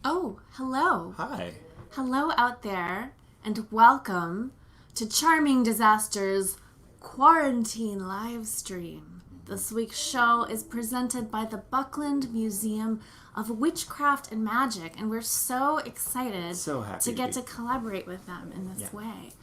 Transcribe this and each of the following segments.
Oh, hello. Hi. Hello out there, and welcome to Charming Disaster's Quarantine Livestream. This week's show is presented by the Buckland Museum of Witchcraft and Magic, and we're so excited to get to collaborate with them in this way.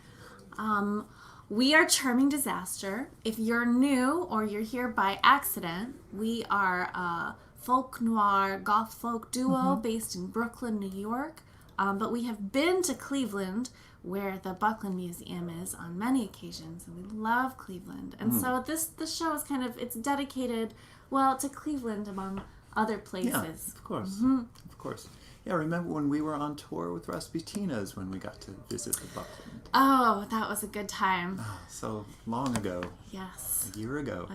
We are Charming Disaster. If you're new or you're here by accident, we are a folk noir goth-folk duo based in Brooklyn, New York. But we have been to Cleveland, where the Buckland Museum is, on many occasions, and we love Cleveland. And so this show is it's dedicated, to Cleveland among other places. Yeah, of course. Of course. Yeah, remember when we were on tour with Rasputina's when we got to visit the Buckland? Oh, that was a good time. Oh, so long ago. Yes. A year ago.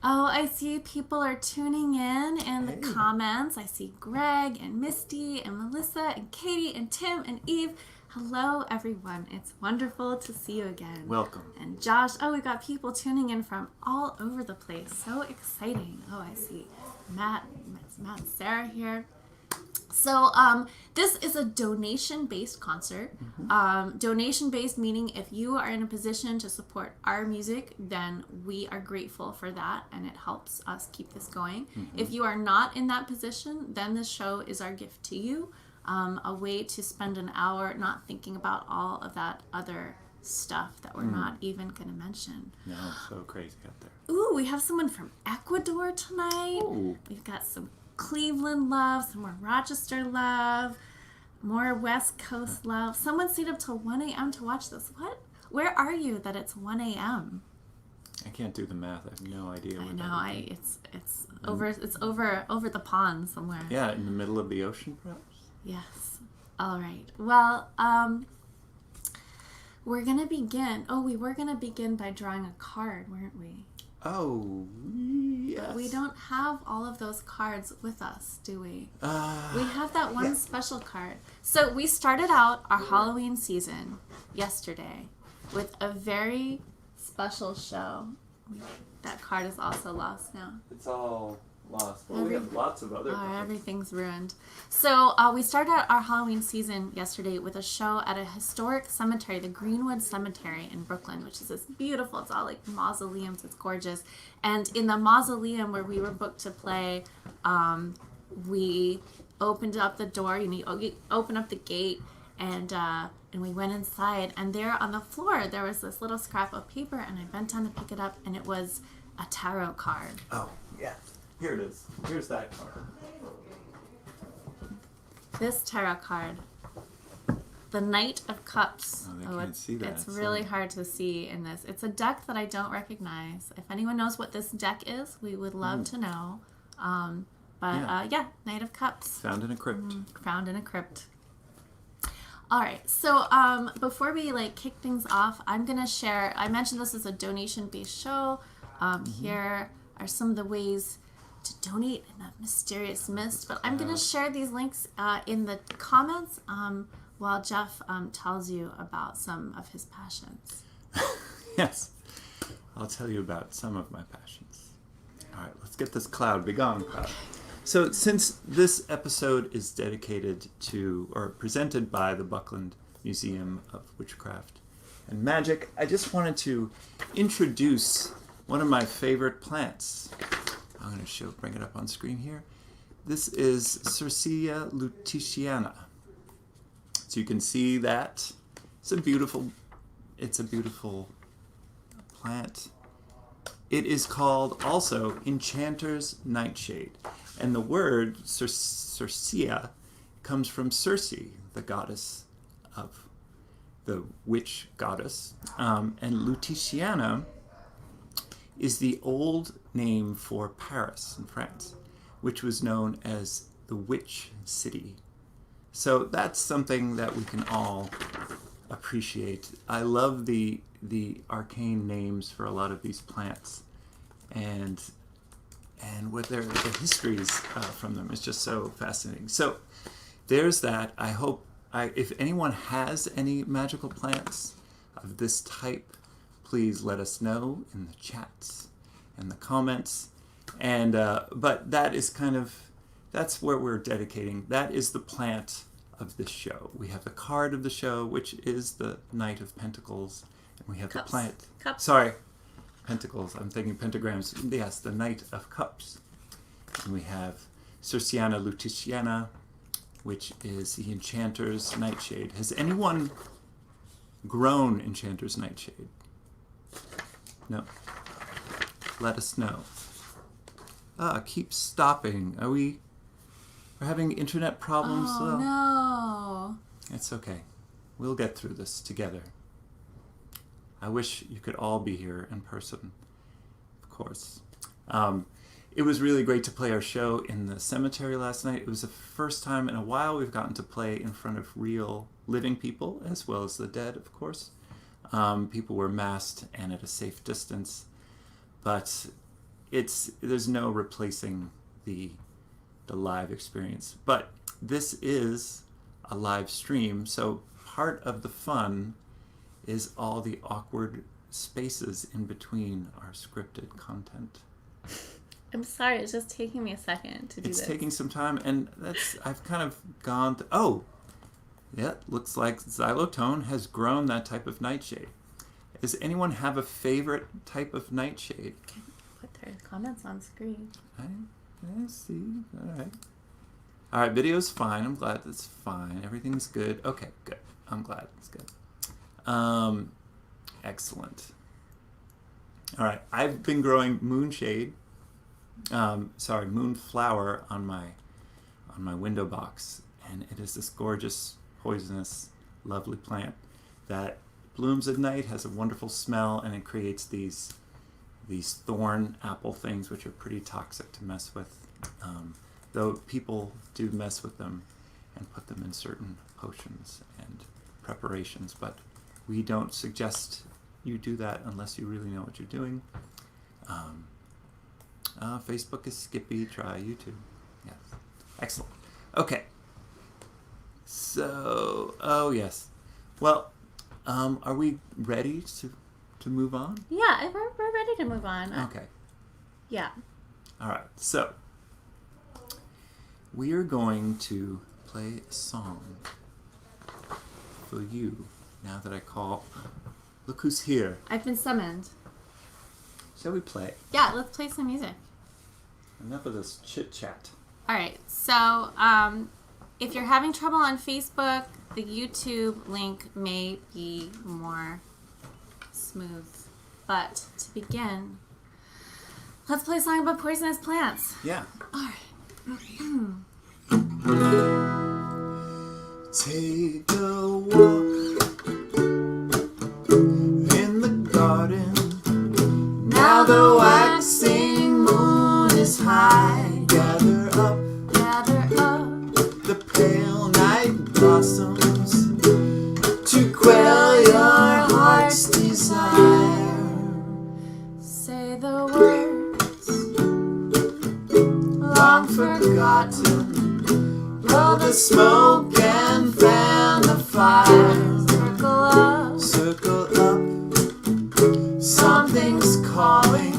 Oh, I see people are tuning in the comments. I see Greg and Misty and Melissa and Katie and Tim and Eve. Hello, everyone. It's wonderful to see you again. Welcome. And Josh. Oh, we got people tuning in from all over the place. So exciting. Oh, I see Matt and Sarah here. So this is a donation-based concert. Donation-based meaning if you are in a position to support our music, then we are grateful for that, and it helps us keep this going. If you are not in that position, then this show is our gift to you, a way to spend an hour not thinking about all of that other stuff that we're not even going to mention. No, it's so crazy out there. Ooh, we have someone from Ecuador tonight. Ooh. We've got some Cleveland love, some more Rochester love, more West Coast love. Someone stayed up till 1 a.m. to watch this. What? Where are you that it's 1 a.m.? I can't do the math. I have no idea. I know. It's over the pond somewhere. Yeah, in the middle of the ocean, perhaps. Yes. All right. Well, we're gonna begin. Oh, we were gonna begin by drawing a card, weren't we? Oh, yes. But we don't have all of those cards with us, do we? We have that one special card. So we started out our Halloween season yesterday with a very special show. That card is also lost now. It's all lost. Well, we have lots of other cards. Everything's ruined. So we started our Halloween season yesterday with a show at a historic cemetery, the Greenwood Cemetery in Brooklyn, which is this beautiful, it's all like mausoleums, it's gorgeous. And in the mausoleum where we were booked to play, we opened up the door, you open up the gate, and we went inside, and there on the floor there was this little scrap of paper, and I bent down to pick it up, and it was a tarot card. Oh, yeah. Here it is. Here's that card. This tarot card, the Knight of Cups. Oh, they can't see that. It's really hard to see in this. It's a deck that I don't recognize. If anyone knows what this deck is, we would love to know. Knight of Cups. Found in a crypt. Found in a crypt. All right, so before we kick things off, I'm going to share, I mentioned this is a donation-based show. Here are some of the ways to donate in the mysterious mist, but I'm going to share these links in the comments while Jeff tells you about some of his passions. Yes, I'll tell you about some of my passions. All right, let's get this cloud. Be gone, cloud. So since this episode is dedicated to, or presented by the Buckland Museum of Witchcraft and Magic, I just wanted to introduce one of my favorite plants. I'm going to bring it up on screen here. This is Circea lutetiana. So you can see that it's a beautiful plant. It is called also Enchanter's Nightshade. And the word Circea comes from Circe, the goddess of the witch goddess. And lutetiana is the old name for Paris in France, which was known as the Witch City. So that's something that we can all appreciate. I love the arcane names for a lot of these plants, and what their histories from them is just so fascinating. So there's that. I hope if anyone has any magical plants of this type, please let us know in the chats and the comments. And but that is kind of that's where we're dedicating. That is the plant of this show. We have the card of the show, which is the Knight of Pentacles. And we have Cups. the plant. Cups. Sorry, Pentacles. I'm thinking pentagrams. Yes, the Knight of Cups. And we have Circeana Luticiana, which is the Enchanter's Nightshade. Has anyone grown Enchanter's Nightshade? No. Let us know. Keep stopping. We're having internet problems? Oh, no. It's okay. We'll get through this together. I wish you could all be here in person, of course. It was really great to play our show in the cemetery last night. It was the first time in a while we've gotten to play in front of real living people, as well as the dead, of course. People were masked and at a safe distance, but there's no replacing the live experience. But this is a live stream, so part of the fun is all the awkward spaces in between our scripted content. I'm sorry, it's just taking me a second to do this. It's taking some time, and I've kind of gone looks like Xylotone has grown that type of nightshade. Does anyone have a favorite type of nightshade? Can put their comments on screen. I see. All right, video's fine. I'm glad that's fine. Everything's good. Okay, good. I'm glad it's good. Excellent. All right, I've been growing moonshade. Moonflower on my window box, and it is this gorgeous, poisonous, lovely plant that blooms at night, has a wonderful smell, and it creates these thorn apple things, which are pretty toxic to mess with. Though people do mess with them and put them in certain potions and preparations, but we don't suggest you do that unless you really know what you're doing. Facebook is Skippy. Try YouTube. Yes. Excellent. Okay. So, yes. Well, are we ready to move on? Yeah, we're ready to move on. Okay. Yeah. All right. So, we are going to play a song for you now that I call. Look who's here. I've been summoned. Shall we play? Yeah, let's play some music. Enough of this chit chat. All right. So, if you're having trouble on Facebook, the YouTube link may be more smooth. But to begin, let's play a song about poisonous plants. Yeah. All right. Take a walk in the garden. Now the waxing moon is high. Gather up the pale night blossoms to quell your heart's desire. Say the words long forgotten. Blow the smoke and fan the fire. Circle up. Something's calling.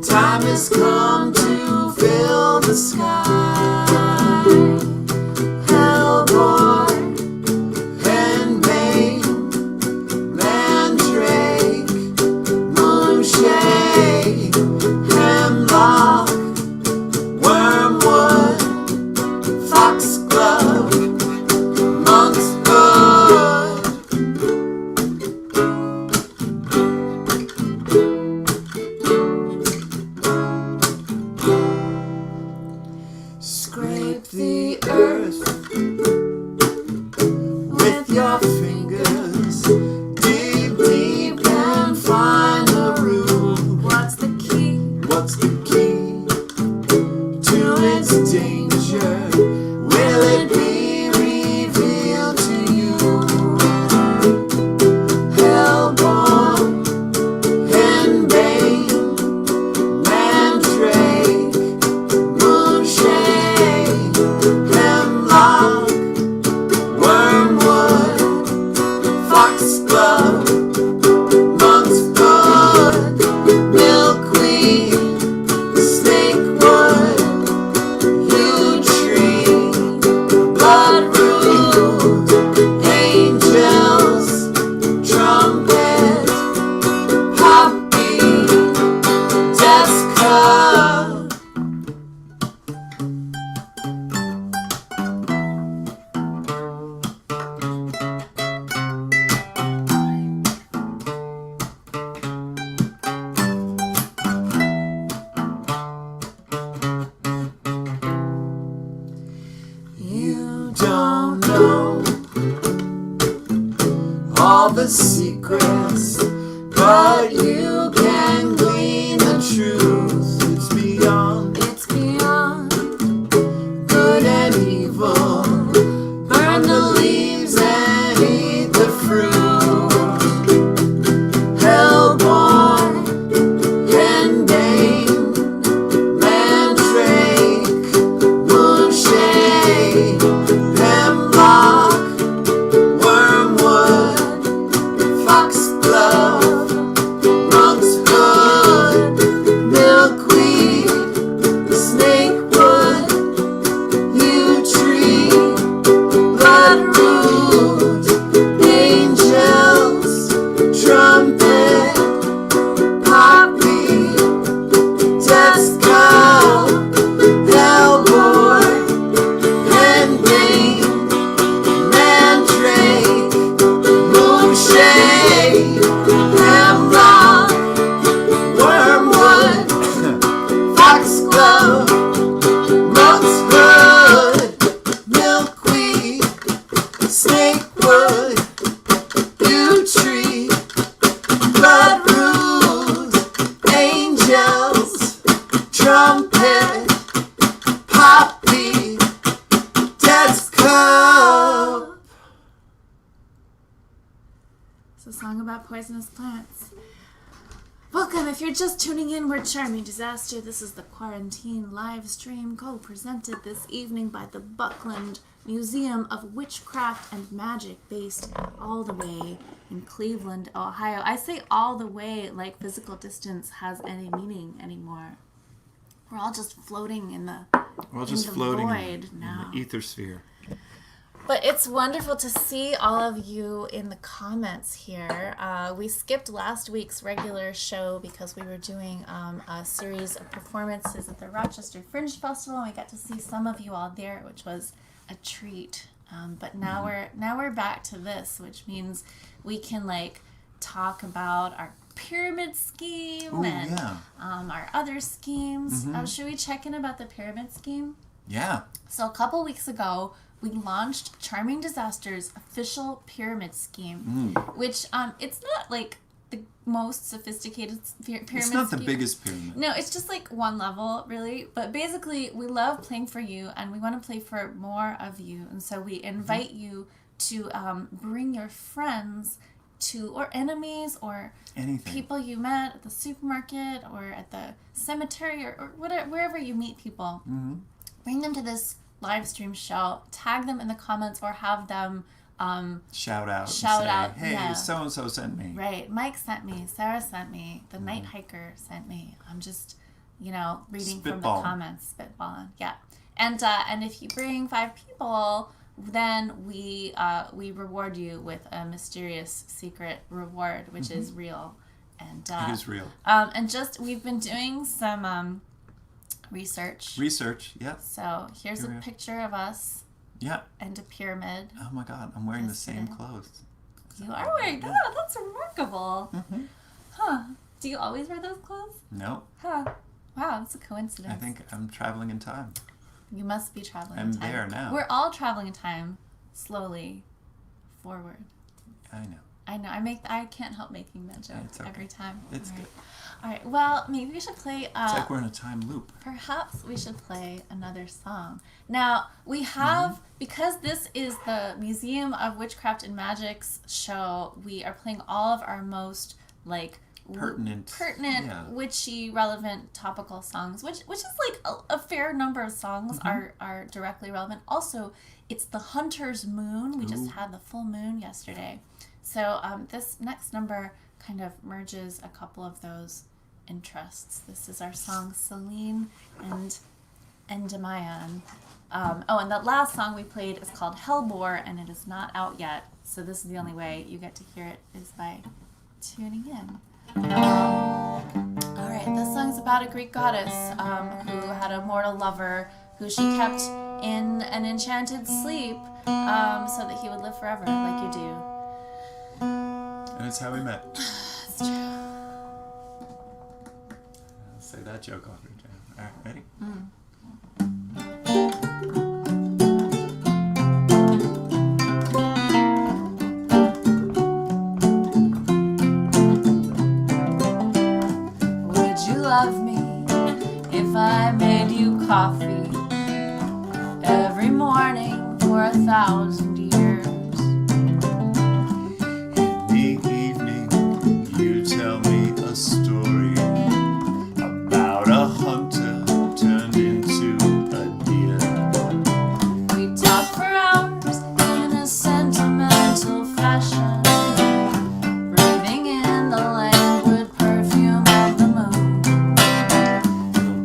Time has come to fill the sky. Hellebore, henbane, mandrake, moonshade, hemlock, wormwood, foxglove, monkshood. Scrape the earth with your fingers, dig deep and find the root. What's the key? What's the key to its danger? Will it be revealed to you? Hellebore, henbane, mandrake, moonshade, hemlock, don't know all the secrets, but you can glean the truth. It's beyond good and evil. Burn the leaves and eat the fruit. Hellebore and Dane, Mandrake, Moonshade, Hemlock, Wormwood, Foxglove, Monk's Hood, Milkweed, Snakewood, Yew Tree, Bloodroot, Angels, Trumpet, Poppy, Death's Cup, Hellebore, Henbane, Mandrake, Moonshade, Hemlock, Wormwood, Foxglove, Monk's Hood, Milkweed, Snakewood, Yew Tree, Bloodroot, Angels, Trumpet, Poppy, Death's Cup. It's a song about poisonous plants. Welcome. If you're just tuning in, we're Charming Disaster. This is the Quarantine live stream co-presented this evening by the Buckland Museum of Witchcraft and Magic, based all the way in Cleveland, Ohio. I say all the way like physical distance has any meaning anymore. We're all just floating in the void now. in the ether sphere. But it's wonderful to see all of you in the comments here. We skipped last week's regular show because we were doing a series of performances at the Rochester Fringe Festival, and we got to see some of you all there, which was a treat. But now we're back to this, which means we can talk about our pyramid scheme our other schemes. Should we check in about the pyramid scheme? Yeah. So a couple weeks ago, we launched Charming Disaster's official pyramid scheme, which it's not the most sophisticated pyramid scheme. It's not the biggest pyramid. No, it's just one level, really. But basically, we love playing for you, and we want to play for more of you. And so we invite you to bring your friends or enemies or anything, people you met at the supermarket or at the cemetery or whatever, wherever you meet people. Bring them to this live stream show, tag them in the comments, or have them shout out, hey, yeah. so-and-so sent me. Right. Mike sent me, Sarah sent me, the night hiker sent me. I'm just, reading from the comments, spitballing. Yeah. And if you bring 5 people, then we reward you with a mysterious secret reward, which is real. And it is real. And we've been doing some research, yeah. So here's a picture of us. Yeah. And a pyramid. Oh my God, I'm wearing the same clothes. You are wearing, that's remarkable. Huh. Do you always wear those clothes? No. Huh. Wow, that's a coincidence. I think I'm traveling in time. You must be traveling in time. I'm there now. We're all traveling in time, slowly forward. I know. I can't help making that joke every time. It's good. All right. Well, maybe we should play. It's like we're in a time loop. Perhaps we should play another song. Now we have, because this is the Museum of Witchcraft and Magic's show. We are playing all of our most pertinent, witchy, relevant, topical songs, which is a fair number of songs are directly relevant. Also, it's the Hunter's Moon. We just had the full moon yesterday. So this next number kind of merges a couple of those interests. This is our song Celine and Endemayan. And the last song we played is called Hellebore, and it is not out yet. So this is the only way you get to hear it is by tuning in. All right, this song's about a Greek goddess who had a mortal lover who she kept in an enchanted sleep so that he would live forever, like you do. And it's how we met. It's true. I'll say that joke off your jam. All right, ready? for 1,000 years. In the evening, you tell me a story about a hunter turned into a deer. We talk for hours in a sentimental fashion, breathing in the languid perfume of the moon.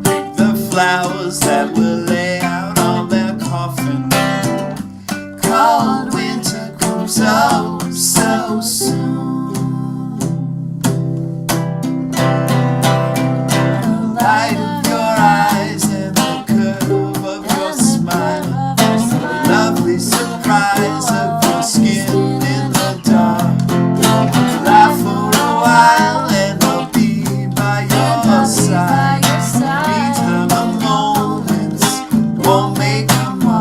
Pick the flowers that will lay out on their coffin. Cold winter comes so soon. The light of your eyes and the curve of your smile, the lovely surprise of your skin in the dark. Laugh for a while and I'll be by your side. Meantime the moments won't make a mark.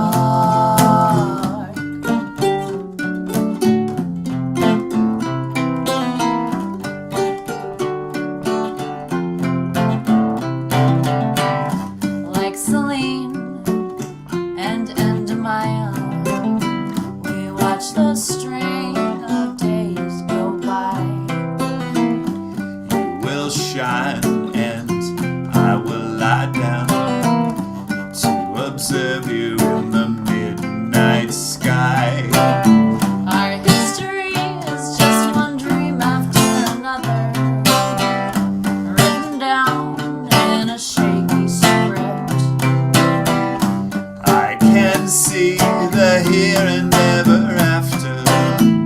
Like Celine and Endemia, we watch the string of days go by. You will shine and I will lie down to observe you in the midnight sky. Our history is just one dream after another, written down in a shaky script. I can see the here and ever after in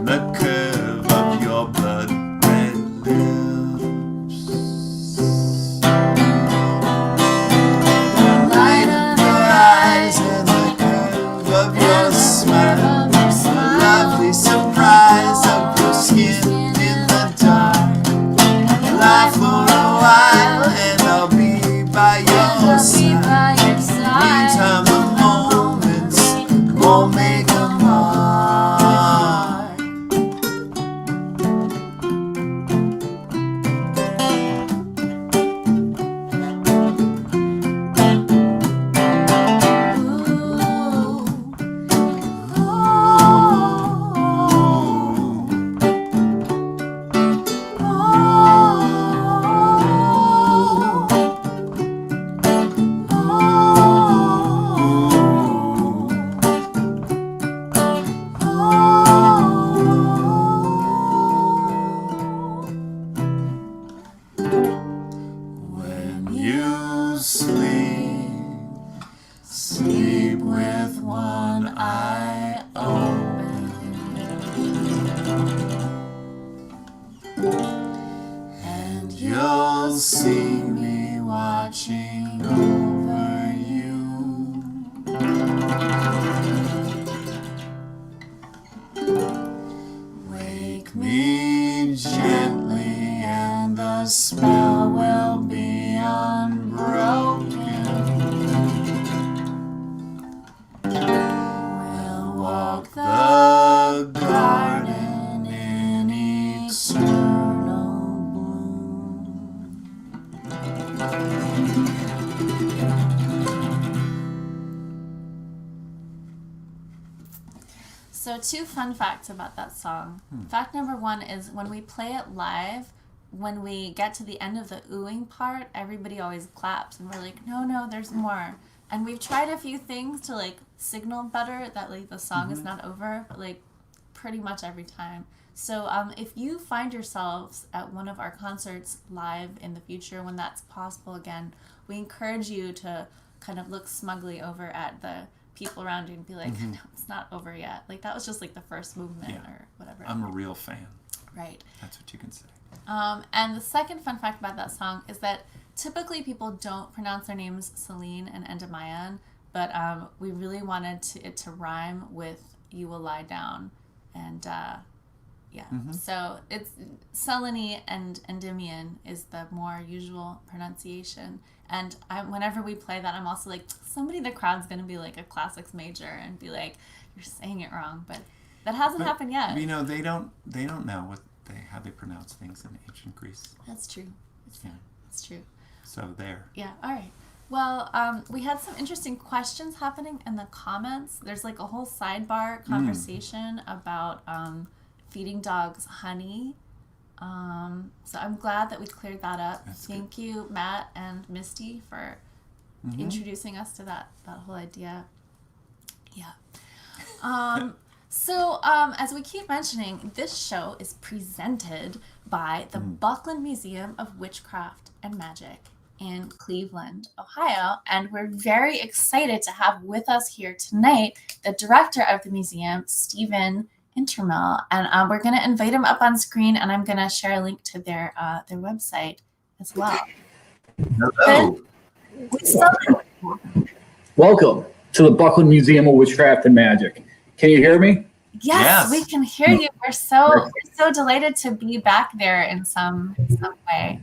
the curve of your blood red lips. The light of your eyes and the curve of your smile, the lovely surprise of your skin in the dark. Lie for a while and I'll be by your side. Meantime the moments won't make a mark. When you sleep with one eye open, and you'll see me watching over you. Wake me gently and the spell will be unbroken. We'll walk the garden in eternal bloom. So 2 fun facts about that song. Fact number 1 is when we play it live, when we get to the end of the oohing part, everybody always claps and we're like, no, there's more. And we've tried a few things to like signal better that like the song is not over, but like pretty much every time. So if you find yourselves at one of our concerts live in the future, when that's possible again, we encourage you to kind of look smugly over at the people around you and be like, no, it's not over yet. Like that was just like the first movement or whatever. I'm a real fan. Right. That's what you can say. And the second fun fact about that song is that typically people don't pronounce their names Celine and Endemia, but we really wanted it to rhyme with You Will Lie Down. And so it's Selene and Endymion is the more usual pronunciation. And whenever we play that, I'm also like, somebody in the crowd's going to be like a classics major and be like, you're saying it wrong. But that hasn't happened yet. You know, they don't know how they pronounce things in ancient Greece. That's true. It's true. So there. Yeah, all right. Well, we had some interesting questions happening in the comments. There's like a whole sidebar conversation about feeding dogs honey. So I'm glad that we cleared that up. Thank you, Matt and Misty, for introducing us to that whole idea. Yeah. So as we keep mentioning, this show is presented by the Buckland Museum of Witchcraft and Magic in Cleveland, Ohio, and we're very excited to have with us here tonight the director of the museum, Stephen Intermill, and we're going to invite him up on screen, and I'm going to share a link to their website as well. Hello. Welcome to the Buckland Museum of Witchcraft and Magic. Can you hear me? Yes, we can hear you. We're so delighted to be back there in some way.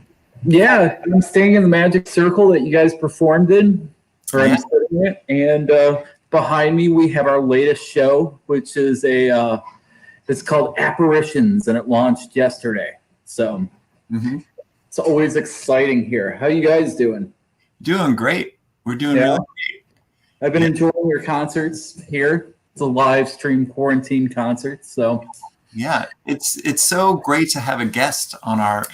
Yeah, I'm staying in the magic circle that you guys performed in, or I'm studying it. And behind me, we have our latest show, which is it's called Apparitions, and it launched yesterday. So it's always exciting here. How you guys doing? Doing great. We're doing really great. I've been enjoying your concerts here. It's a live stream quarantine concert, so. Yeah, it's so great to have a guest on our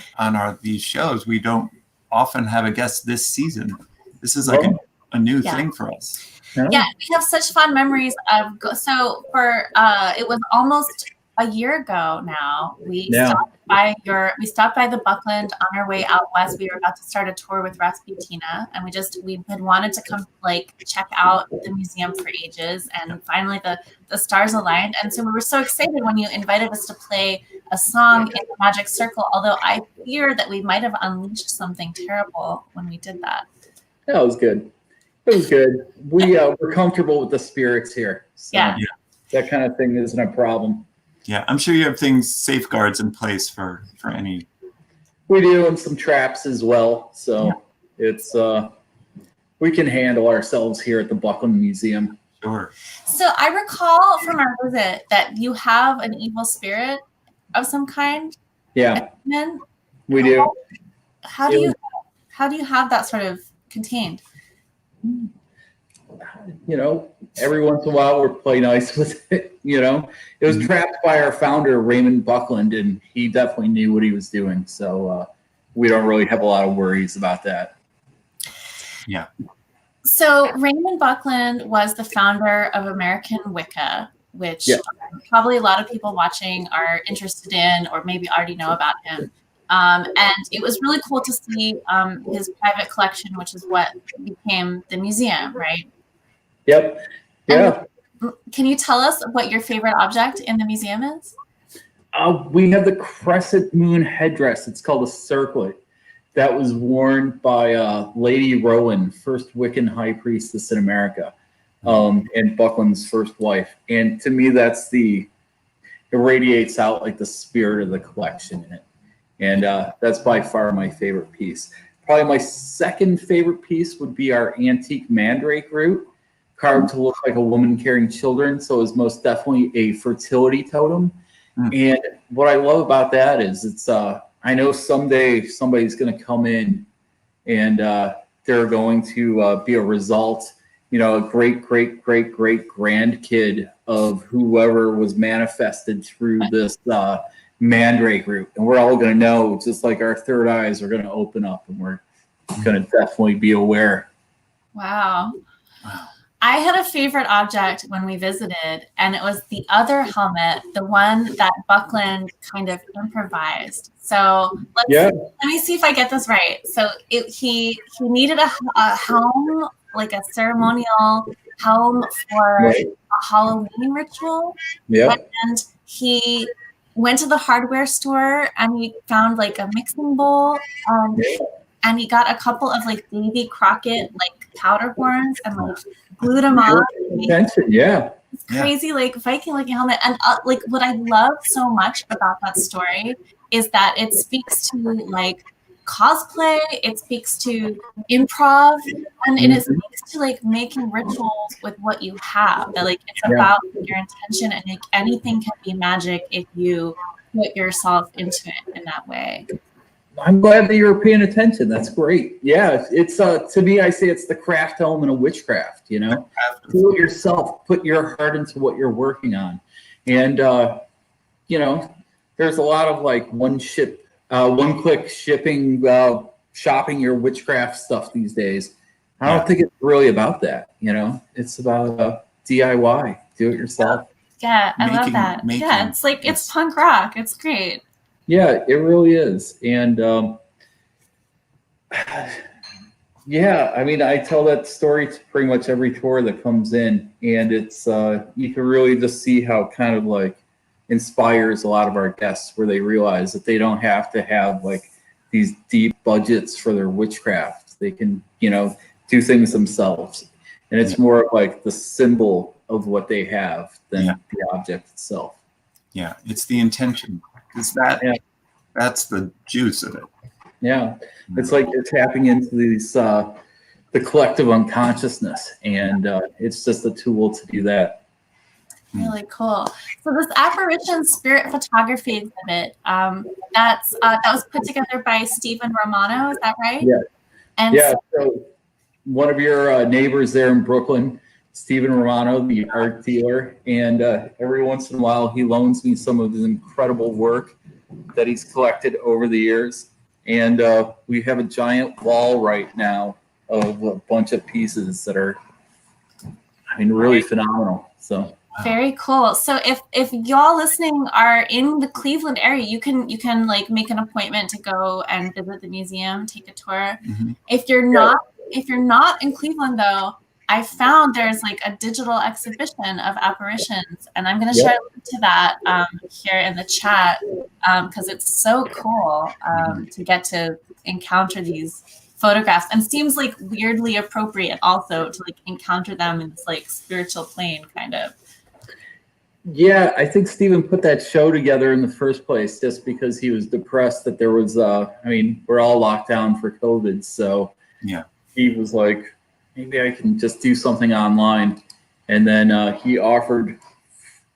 these shows. We don't often have a guest this season. This is like a new thing for us. Yeah, we have such fond memories of. So for it was almost a year ago now. We stopped by the Buckland on our way out west. We were about to start a tour with Rasputina, and we had wanted to come like check out the museum for ages, and finally the stars aligned. And so we were so excited when you invited us to play a song in the Magic Circle, although I fear that we might have unleashed something terrible when we did that. That was good. It was good. We're comfortable with the spirits here. So that kind of thing isn't a problem. Yeah, I'm sure you have safeguards in place for any. We do, and some traps as well. So it's we can handle ourselves here at the Buckland Museum. Sure. So I recall from our visit that you have an evil spirit of some kind. Yeah, Then we do. How do you have that sort of contained? You know, every once in a while we play nice with it. You know, it was trapped by our founder Raymond Buckland, and he definitely knew what he was doing. So we don't really have a lot of worries about that. Yeah. So Raymond Buckland was the founder of American Wicca, which probably a lot of people watching are interested in, or maybe already know about him. And it was really cool to see his private collection, which is what became the museum, right? Yep. Yeah. And can you tell us what your favorite object in the museum is? We have the crescent moon headdress. It's called a circlet. That was worn by Lady Rowan, first Wiccan high priestess in America, and Buckland's first wife. And to me, it radiates out like the spirit of the collection in it. And that's by far my favorite piece. Probably my second favorite piece would be our antique mandrake root, carved to look like a woman carrying children. So it's most definitely a fertility totem. And what I love about that is it's, I know someday somebody's going to come in and they're going to be a result, you know, a great grandkid of whoever was manifested through this mandrake root. And we're all going to know, just like our third eyes are going to open up, and we're going to definitely be aware. Wow. I had a favorite object when we visited, and it was the other helmet, the one that Buckland kind of improvised. So let me see if I get this right. So he needed a helm, like a ceremonial helm for a Halloween ritual. Yeah. And he went to the hardware store and he found like a mixing bowl, and he got a couple of like Davy Crockett like powder horns and like glued them on. It's crazy, like Viking looking helmet. And like what I love so much about that story is that it speaks to like cosplay, it speaks to improv, and it speaks to like making rituals with what you have. That like it's about your intention, and like anything can be magic if you put yourself into it in that way. I'm glad that you're paying attention. That's great. Yeah, it's to me, I say it's the craft element of witchcraft. You know, do it yourself. Put your heart into what you're working on, and you know, there's a lot of like one-click shipping, shopping your witchcraft stuff these days. I don't think it's really about that. You know, it's about DIY. Do it yourself. Yeah, I love that. Yeah, it's like it's punk rock. It's great. Yeah, it really is. And yeah, I mean, I tell that story to pretty much every tour that comes in, and it's you can really just see how it kind of like inspires a lot of our guests, where they realize that they don't have to have like these deep budgets for their witchcraft. They can, you know, do things themselves, and it's more like the symbol of what they have than the object itself. Yeah, it's the intention. It's that's the juice of it. Yeah, it's like you're tapping into these the collective unconsciousness, and it's just a tool to do that. Really cool. So this apparition spirit photography exhibit, that was put together by Stephen Romano. Is that right? Yeah. And so one of your neighbors there in Brooklyn, Stephen Romano, the art dealer, and every once in a while he loans me some of his incredible work that he's collected over the years. And we have a giant wall right now of a bunch of pieces that are, I mean, really phenomenal. So very cool. So if y'all listening are in the Cleveland area, you can like make an appointment to go and visit the museum, take a tour. Mm-hmm. If you're not in Cleveland though, I found there's like a digital exhibition of apparitions, and I'm going to share a link to that here in the chat because it's so cool to get to encounter these photographs, and seems like weirdly appropriate also to like encounter them in this like spiritual plane kind of. Yeah, I think Stephen put that show together in the first place just because he was depressed that there was, I mean, we're all locked down for COVID. So he was like, maybe I can just do something online. And then he offered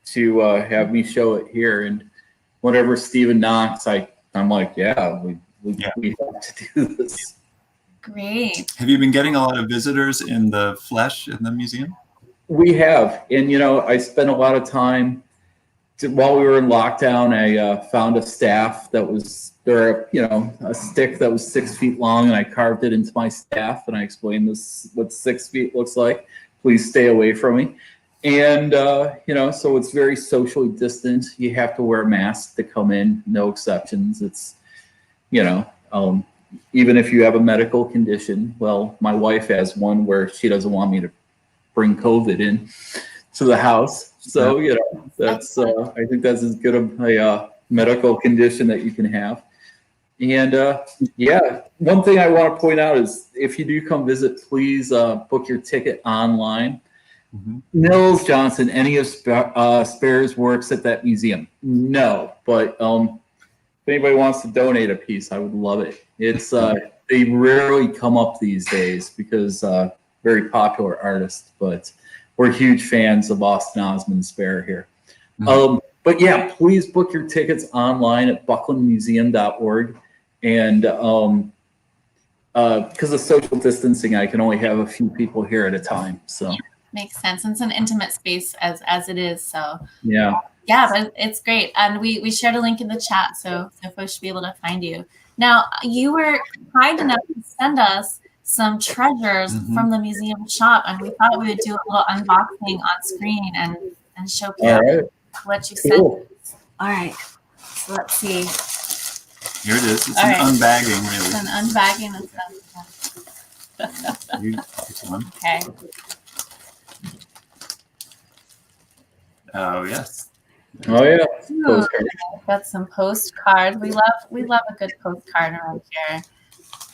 to have me show it here. And whenever Stephen knocks, I'm like, yeah, we have to do this. Great. Have you been getting a lot of visitors in the flesh in the museum? We have. And, you know, I spent a lot of time while we were in lockdown. I found a staff that was there, you know, a stick that was 6 feet long, and I carved it into my staff, and I explained this, what 6 feet looks like. Please stay away from me. And, you know, so it's very socially distant. You have to wear a mask to come in, no exceptions. It's, you know, even if you have a medical condition, well, my wife has one where she doesn't want me to bring COVID in to the house. So, you know, that's, I think that's as good of a medical condition that you can have. And one thing I want to point out is if you do come visit, please book your ticket online. Mm-hmm. Nils Johnson, any of Spare's works at that museum? No, but if anybody wants to donate a piece, I would love it. It's they rarely come up these days because very popular artist, but we're huge fans of Austin Osman Spare here. Mm-hmm. But yeah, please book your tickets online at bucklandmuseum.org. And because of social distancing, I can only have a few people here at a time. So makes sense. It's an intimate space as it is. So yeah, but it's great. And we shared a link in the chat, so folks should be able to find you. Now, you were kind enough to send us some treasures from the museum shop, and we thought we would do a little unboxing on screen and show people what you sent. All right, so let's see. Here it is. It's an unbagging, really. It's an unbagging and stuff. Okay. Oh yes. Oh yeah. Postcard. Got some postcards. We love a good postcard around here.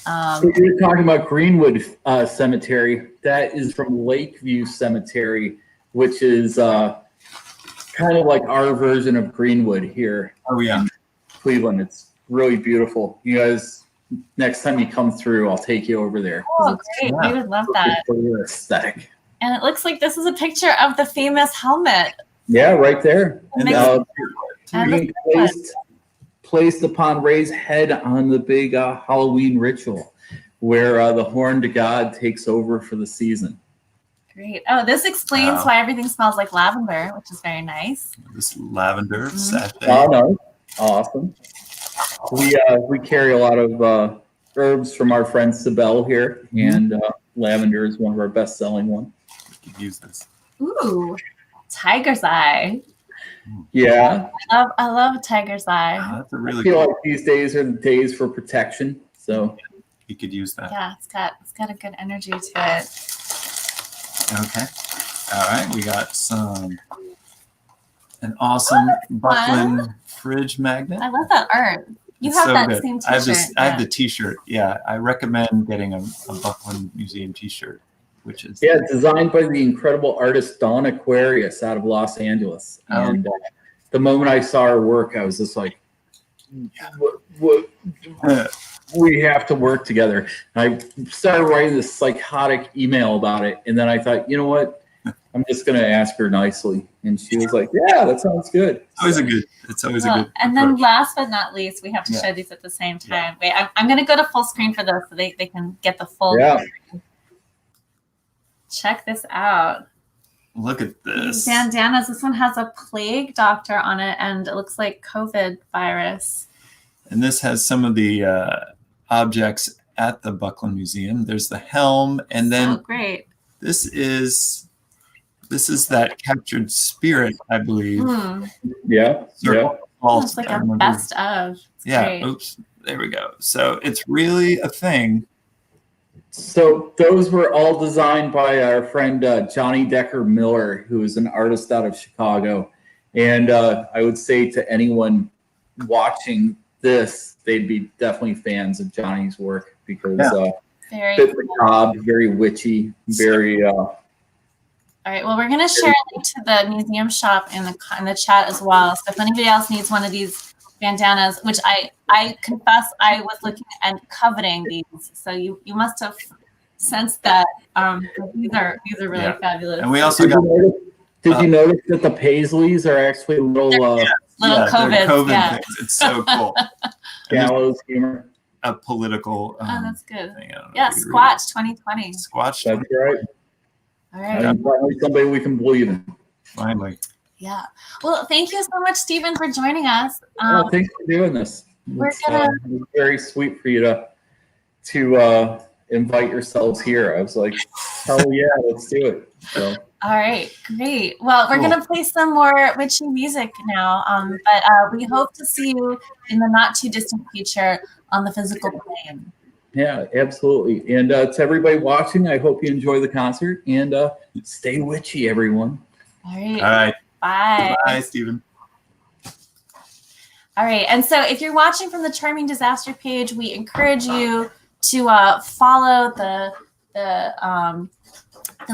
So you're talking about Greenwood Cemetery. That is from Lakeview Cemetery, which is kind of like our version of Greenwood here. Oh yeah. In Cleveland. It's really beautiful. You guys, next time you come through, I'll take you over there. Oh, great. We would love that. For your aesthetic. And it looks like this is a picture of the famous helmet. Yeah, right there. And placed upon Ray's head on the big Halloween ritual, where the horned god takes over for the season. Great. Oh, this explains why everything smells like lavender, which is very nice. This lavender sachet. Oh, no. Awesome. We carry a lot of herbs from our friend Sibel here, and lavender is one of our best-selling ones. You could use this. Ooh, tiger's eye. Yeah. I love a tiger's eye. Oh, that's a really I feel cool. like these days are the days for protection, so You could use that. Yeah, it's got a good energy to it. Okay. All right. We got an awesome Buckland fridge magnet. I love that art. You It's have so that good. same I have t-shirt. this. I have the T-shirt. Yeah, I recommend getting a Buckland Museum T-shirt, which is designed by the incredible artist Dawn Aquarius out of Los Angeles. Oh. And the moment I saw her work, I was just like, what? We have to work together. And I started writing this psychotic email about it, and then I thought, you know what? I'm just going to ask her nicely. And she was like, yeah, that sounds good. It's always a good. And then approach. last but not least, we have to show these at the same time. Wait, I'm going to go to full screen for this so they can get the full. Yeah. Check this out. Look at this. Bandanas. This one has a plague doctor on it, and it looks like COVID virus. And this has some of the objects at the Buckland Museum. There's the helm, and then great. This is that captured spirit, I believe. Yeah. It's like a best of. It's great. Oops. There we go. So it's really a thing. So those were all designed by our friend Johnny Decker Miller, who is an artist out of Chicago. And I would say to anyone watching this, they'd be definitely fans of Johnny's work because very bit macabre, very witchy, very. All right. Well, we're going to share a link to the museum shop in the chat as well. So if anybody else needs one of these bandanas, which I confess I was looking and coveting these, so you must have sensed that. These are really fabulous. And we also got. Did you notice that the paisleys are actually little COVID things? It's so cool. gallows humor. A political. That's good. Thing. Squatch 2020. Squatch. That's right. All right. Finally, somebody we can believe in. Finally. Yeah. Well, thank you so much, Stephen, for joining us. Thanks for doing this. It's very sweet for you to invite yourselves here. I was like, hell yeah, let's do it. So. All right, great. Well, we're going to play some more witchy music now, but we hope to see you in the not too distant future on the physical plane. Yeah, absolutely. And to everybody watching, I hope you enjoy the concert and stay witchy, everyone. All right. All right. Bye. Bye, Stephen. All right. And so if you're watching from the Charming Disaster page, we encourage you to follow the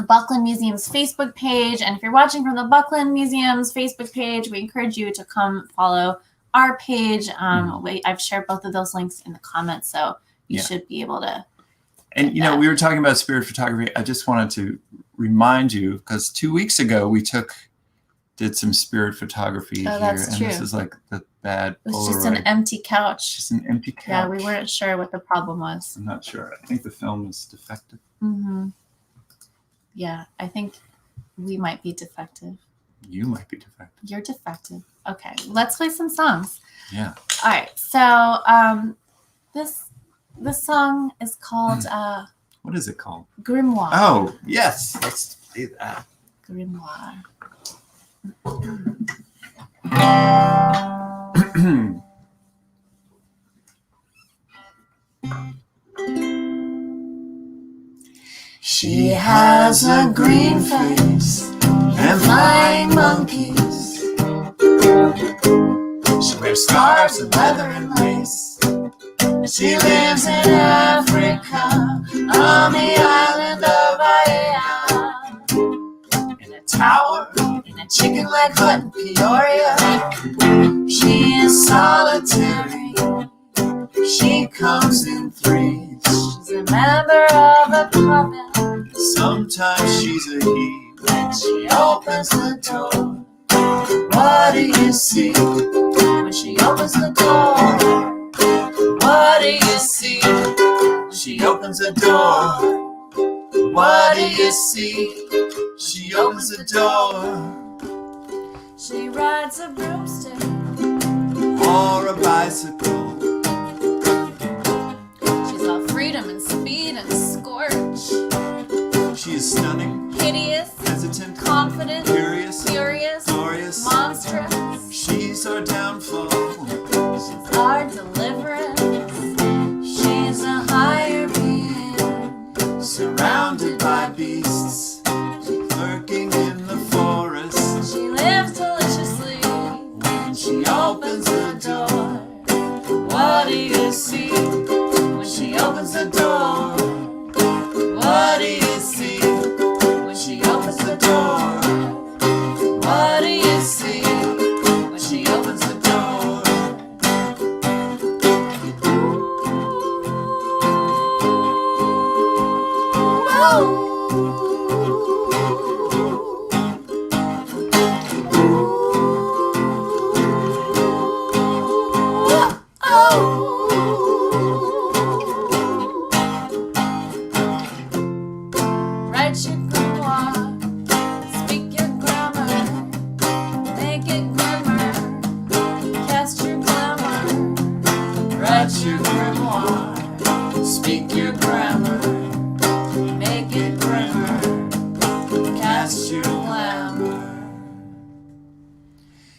Buckland Museum's Facebook page. And if you're watching from the Buckland Museum's Facebook page, we encourage you to come follow our page. I've shared both of those links in the comments, so you should be able to. And, we were talking about spirit photography. I just wanted to remind you, because 2 weeks ago we did some spirit photography here. That's true. This is like the bad It was Polaroid. just an empty couch. Just an empty couch. Yeah, we weren't sure what the problem was. I'm not sure. I think the film is defective. Mm-hmm. Yeah, I think we might be defective. You might be defective. You're defective. Okay, let's play some songs. Yeah. All right. So this song is called what is it called? Grimoire. Oh, yes. Let's do that. Grimoire. She has a green face and flying monkeys. She wears scarves and leather and lace. She lives in Africa on the island of Ellia. In a tower, in a chicken-leg hut in Peoria. She is solitary. She comes in threes. She's a member of a coven. Sometimes she's a he. When she opens the door, what do you see? When when she opens the door. What do you see? She opens the door. What do you see? She opens the door. She rides a broomstick Or a bicycle. She's all freedom and speed and scorch. She is stunning, Hideous, hesitant, confident, curious, furious, glorious. monstrous. She's our downfall. She's our deliverance. She's a higher being. Surrounded by beasts, lurking in the forest. She lives deliciously When she opens the door, What do you see when she opens the door? What do you see When she opens the door, What do you see when she opens the door. Write your grimoire, speak your grammar, make it grimmer, cast your glamour. Write your grimoire, speak your grammar, make it grimmer, cast your glamour.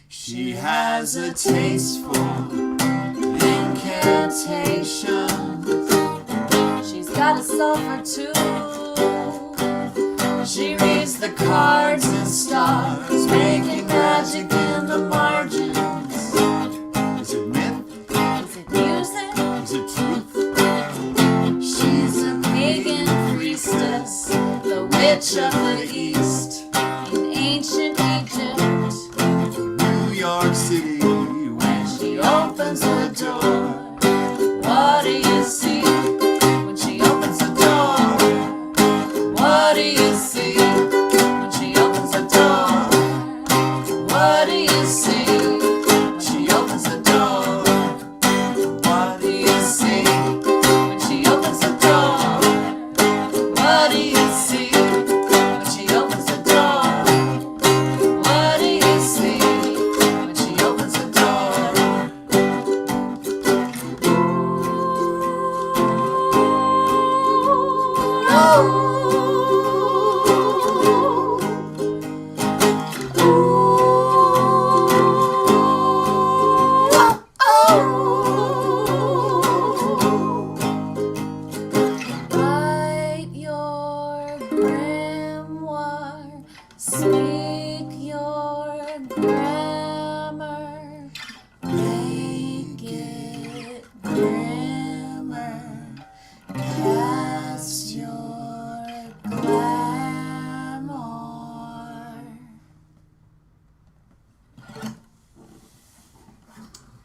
She has a taste for incantations. She's got a sulfur too. She reads the cards and stars, making magic in the margins. Is it myth? Is it music? Is it truth? She's a pagan priestess, the witch of the east, in ancient Egypt. New York City. When she opens the door, what do you see? When she opens the door, what do you see? When she opens the door, what do you see? When she opens the door, What do you see? when she opens the door, what do you see? When she opens the door, what do you see? When she opens the door. Write your grimoire, speak your grammar, make it grimmer, cast your glamour.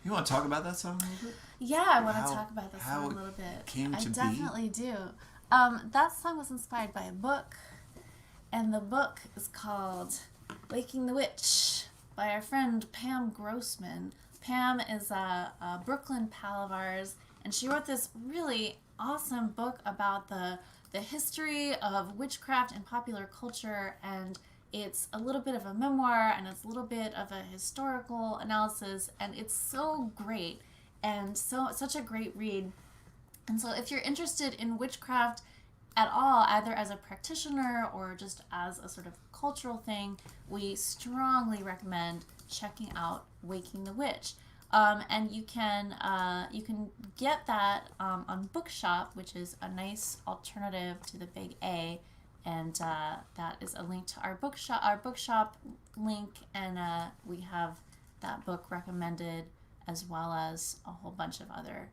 You want to talk about that song a little bit? Yeah, I want to How- talk about this how song a it little bit. came I to be? definitely do. That song was inspired by a book, and the book is called Waking the Witch by our friend Pam Grossman. Pam is a Brooklyn pal of ours, and she wrote this really awesome book about the history of witchcraft in popular culture, and it's a little bit of a memoir, and it's a little bit of a historical analysis, and it's so great, and such a great read. And so if you're interested in witchcraft at all, either as a practitioner or just as a sort of cultural thing, we strongly recommend checking out Waking the Witch. And you can get that on Bookshop, which is a nice alternative to the Big A, and that is a link to our bookshop link, and we have that book recommended as well as a whole bunch of other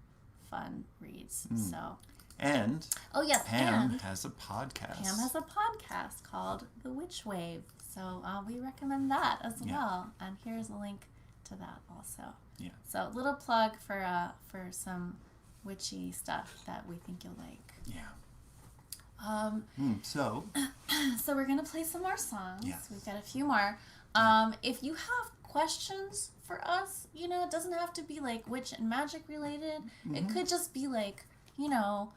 fun reads. So, And oh yes, Pam and has a podcast. Pam has a podcast called The Witch Wave, so we recommend that as well. And here's a link to that also. Yeah. So little plug for some witchy stuff that we think you'll like. Yeah. So we're gonna play some more songs. Yes. We've got a few more. If you have questions for us. You know, it doesn't have to be like witch and magic related. It could just be like, you know,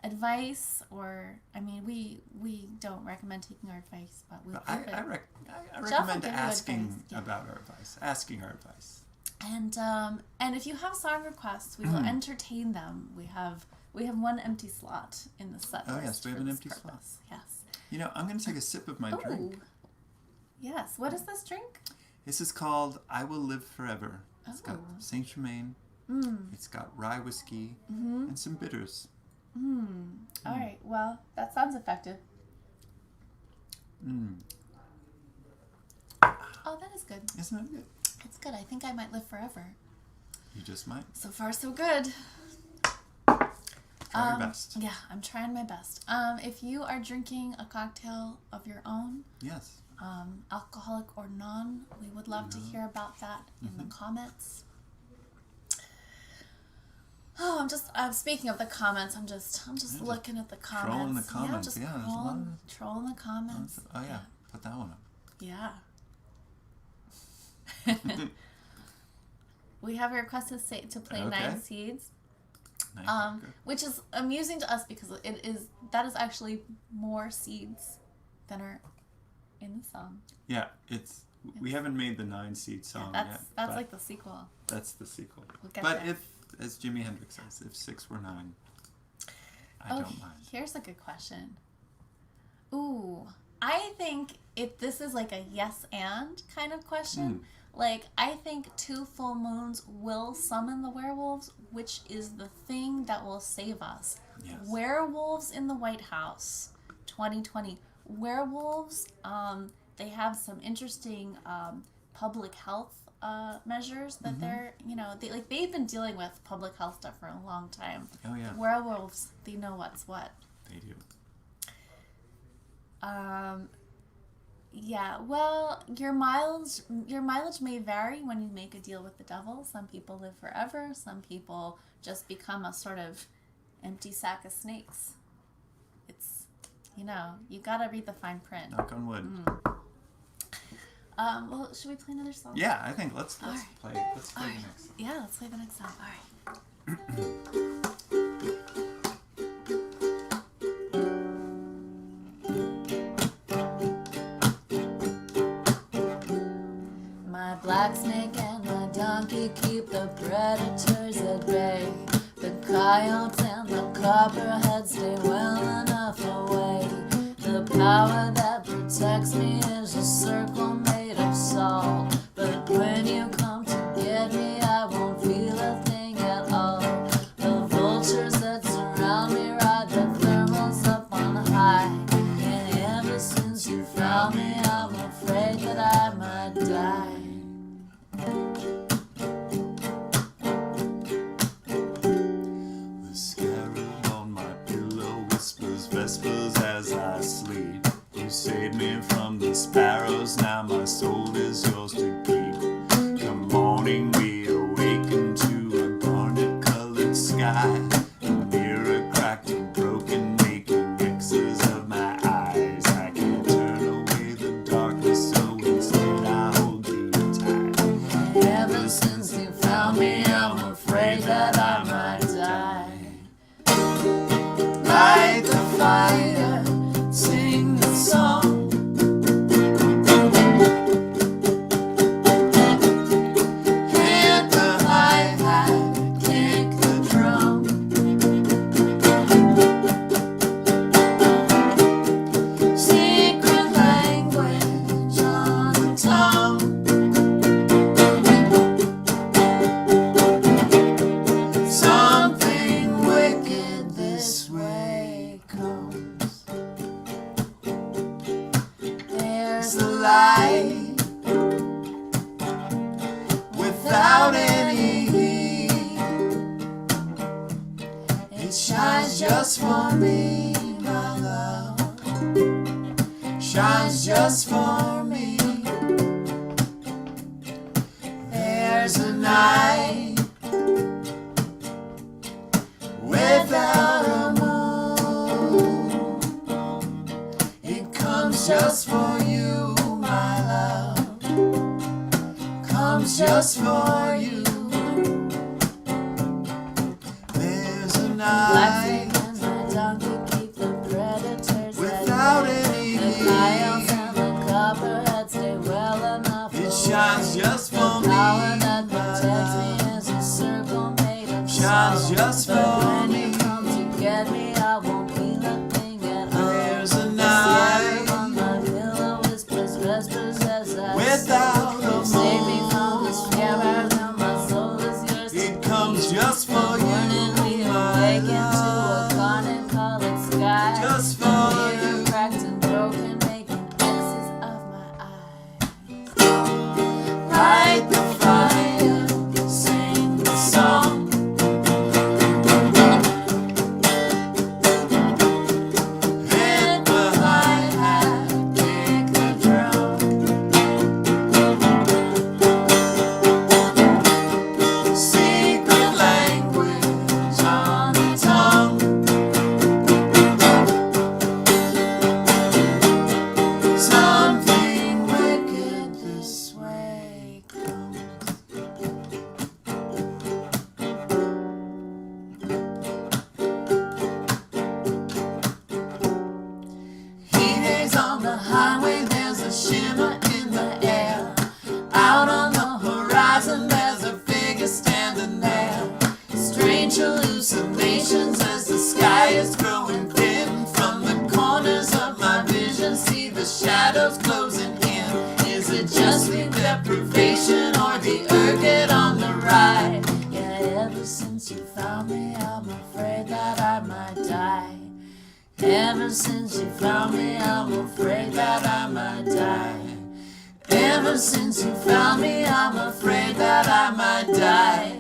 advice, or I mean, we don't recommend taking our advice, but we'll give it. I recommend asking about our advice, asking our advice. And if you have song requests, we will entertain them. We have one empty slot in the set. Oh yes, we have an empty slot. Yes. You know, I'm going to take a sip of my drink. Yes. What is this drink? This is called I Will Live Forever. It's got Saint Germain. It's got rye whiskey and some bitters. All right. Well, that sounds effective. Oh, that is good. Isn't that good? It's good. I think I might live forever. You just might. So far, so good. Try your best. Yeah, I'm trying my best. If you are drinking a cocktail of your own, yes, alcoholic or non, we would love to hear about that in the comments. Oh, I'm just speaking of the comments. I'm just looking at the comments. Trolling the comments. Yeah, there's a lot of trolling the comments. Oh yeah, put that one up. Yeah. We have a request to play Nine Seeds, which is amusing to us because that is actually more seeds than are in the song. Yeah, we haven't made the 9 Seed song yet. That's like the sequel. That's the sequel. We'll get but there. if, as Jimi Hendrix says, if 6 were 9, I don't mind. Here's a good question. Ooh, I think if this is like a yes and kind of question. Like, I think 2 full moons will summon the werewolves, which is the thing that will save us. Yes. Werewolves in the White House, 2020. Werewolves, they have some interesting public health measures that they're, you know, they've been dealing with public health stuff for a long time. Oh, yeah. Werewolves, they know what's what. They do. Yeah, well, your mileage may vary when you make a deal with the devil. Some people live forever. Some people just become a sort of empty sack of snakes. It's, you know, you gotta read the fine print. Knock on wood. Well, should we play another song? Yeah, I think let's right. play the next song. Yeah, let's play the next song. All right. Black snake and my donkey keep the predators at bay. The coyotes and the copperheads stay well enough away. The power that protects me is a circle made of salt. But when you come to get me, I won't feel a thing at all. The vultures that surround me ride the thermals up on high. And ever since you found me, I'm afraid that I might die. Vespers as I sleep. You saved me from the sparrows, now my soul is yours to keep. Come morning we awaken to a garnet-colored sky. A mirror cracked and broken, making X's of my eyes. I can't turn away the darkness, so instead I hold you tight. Ever since you found me, I'm afraid that I might die. Light the fire, sing the song. Hit the hi-hat, kick the drum. Secret language on the tongue. Something wicked this way comes. There's the light without any heat. It shines just for me, my love. Shines just for me. There's a night without a moon. It comes just for you, my love. comes just for you. There's a night Black snake and my donkey keep the predators without at bay. any The coyotes and the copperheads stay well enough It away. shines just for The me. power that protects me is a circle made of Shines stone. just But for when me. you come to get me, I won't be looking at all. There's a The night sierra on my pillow whispers vespers as I without sleep. a You save me from moon. this fear, now my soul is yours to It comes keep. just for you, Morning we my awake into a love. garnet-colored sky. Just The for mirror you. cracked and broken, making X's of my eyes. Light the fire, sing the song. Hit the hi-hat, kick the drum. Secret language on the tongue. Something wicked this way comes. Heat is on the highway, there's a shimmer in the air. Out on the horizon, there's a figure standing there. Strange hallucinations as the sky is growing thin. From the corners of my vision, see the shadows closing in. Is it just sleep deprivation or the ergot on the ride? Yeah, ever since you found me, I'm afraid that I might die. Ever since you found me, I'm afraid that I might die. Ever since you found me, I'm afraid that I might die.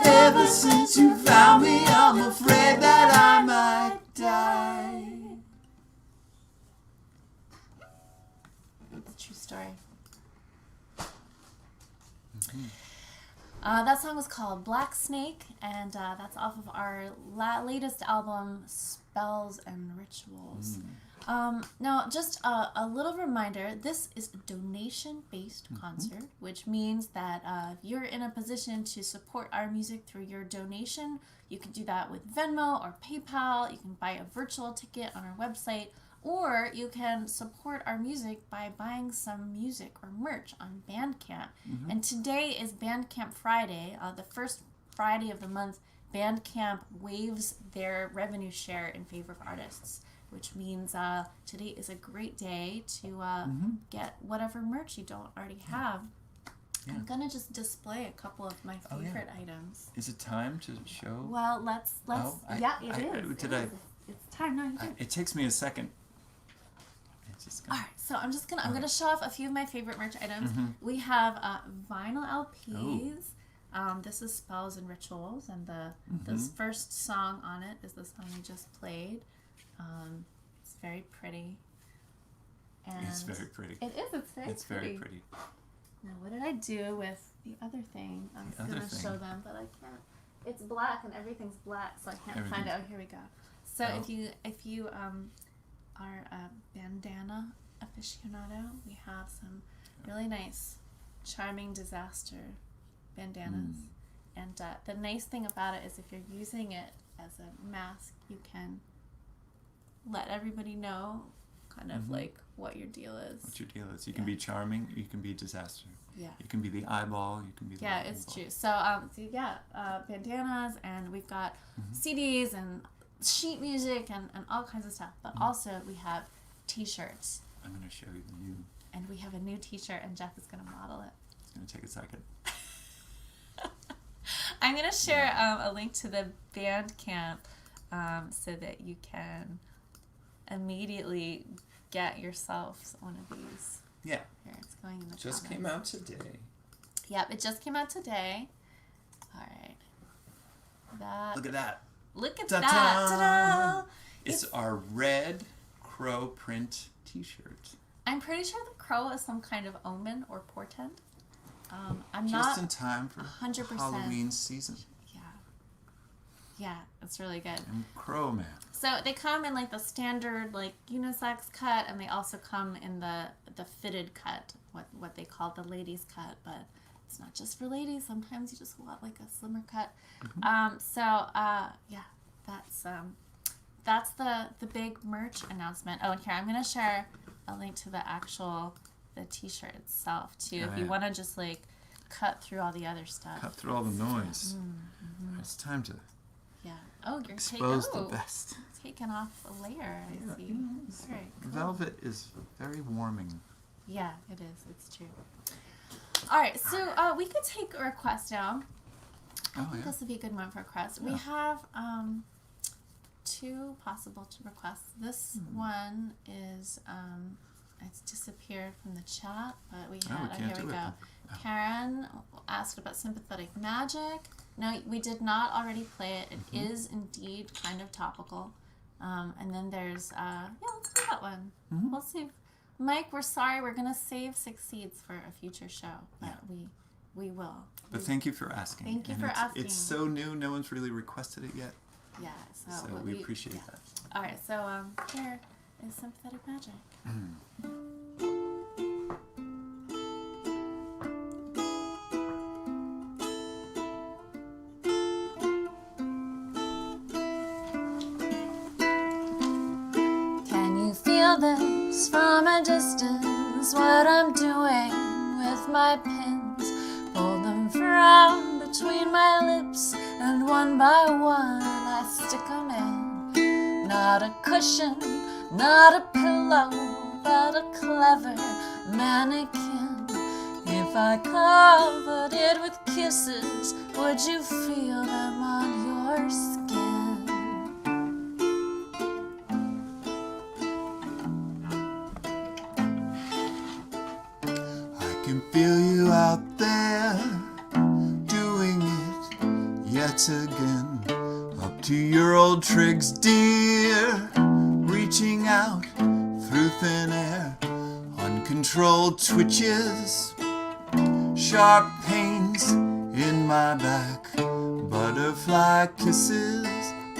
Ever since you found me, I'm afraid that I might die. It's a true story. That song was called Black Snake, and that's off of our latest album, Spells and Rituals. Now, just a little reminder, this is a donation-based concert, which means that if you're in a position to support our music through your donation, you can do that with Venmo or PayPal. You can buy a virtual ticket on our website, or you can support our music by buying some music or merch on Bandcamp. And today is Bandcamp Friday, the first Friday of the month. Bandcamp waives their revenue share in favor of artists, which means today is a great day to get whatever merch you don't already have. Yeah. I'm gonna just display a couple of my favorite items. Is it time to show? Well, let's. It's time. No, you do. It takes me a second. It's just All right, so I'm gonna show off a few of my favorite merch items. We have vinyl LPs. This is Spells and Rituals, and the first song on it is the song we just played. It's very pretty. And it's very pretty. It is. It's very pretty. Now, what did I do with the other thing? I was going to show them, but I can't. It's black, and everything's black, so I can't find it. Oh, here we go. So if you are a bandana aficionado, we have some really nice, charming disaster bandanas. And the nice thing about it is if you're using it as a mask, you can let everybody know kind of like what your deal is. What your deal is. You can be charming, you can be disaster. Yeah. You can be the eyeball, you can be the it's true. So, bandanas, and we've got CDs and sheet music and all kinds of stuff. But also we have T-shirts. I'm going to show you the new. And we have a new T-shirt, and Jeff is going to model it. It's going to take a second. I'm going to share a link to the Bandcamp so that you can immediately get yourself one of these. Yeah. Here, it's going in the Just comments. came out today. Yep, it just came out today. All right. Look at that. Look at Ta-da! that. Ta-da! It's our red crow print T-shirt. I'm pretty sure the crow is some kind of omen or portent. I'm Just not in time for 100%. Halloween season. Yeah, it's really good. And Crow Man. So they come in like the standard like unisex cut, and they also come in the fitted cut, what they call the ladies cut. But it's not just for ladies. Sometimes you just want like a slimmer cut. That's the big merch announcement. Oh, and here I'm gonna share a link to the t-shirt itself too. If you want to just like cut through all the other stuff. Cut through all the noise. It's time to You're expose the best. Taking off a layer. I see. Very cool. Velvet is very warming. Yeah, it is. It's true. All right, so we could take a request now. I think this would be a good one for requests. Yeah. We have 2 possible requests. This one is it's disappeared from the chat, but we had here we go. Karen asked about sympathetic magic. No, we did not already play it. It is indeed kind of topical. And then there's let's do that one. We'll see. Mike, we're sorry. We're going to save 6 seeds for a future show, but we will. But thank you for asking. Thank you for asking. It's so new. No one's really requested it yet. Yeah. So we appreciate that. All right. So here is Sympathetic Magic. Can you feel this from a distance? What I'm doing with my pins, pull them from between my lips, and one by one I stick them in. Not a cushion, not a pillow, but a clever mannequin. If I covered it with kisses, would you feel them on your skin? I can feel you out there, doing it yet again. Up to your old tricks, dear, reaching out through thin air. Uncontrolled twitches, sharp pains in my back, butterfly kisses,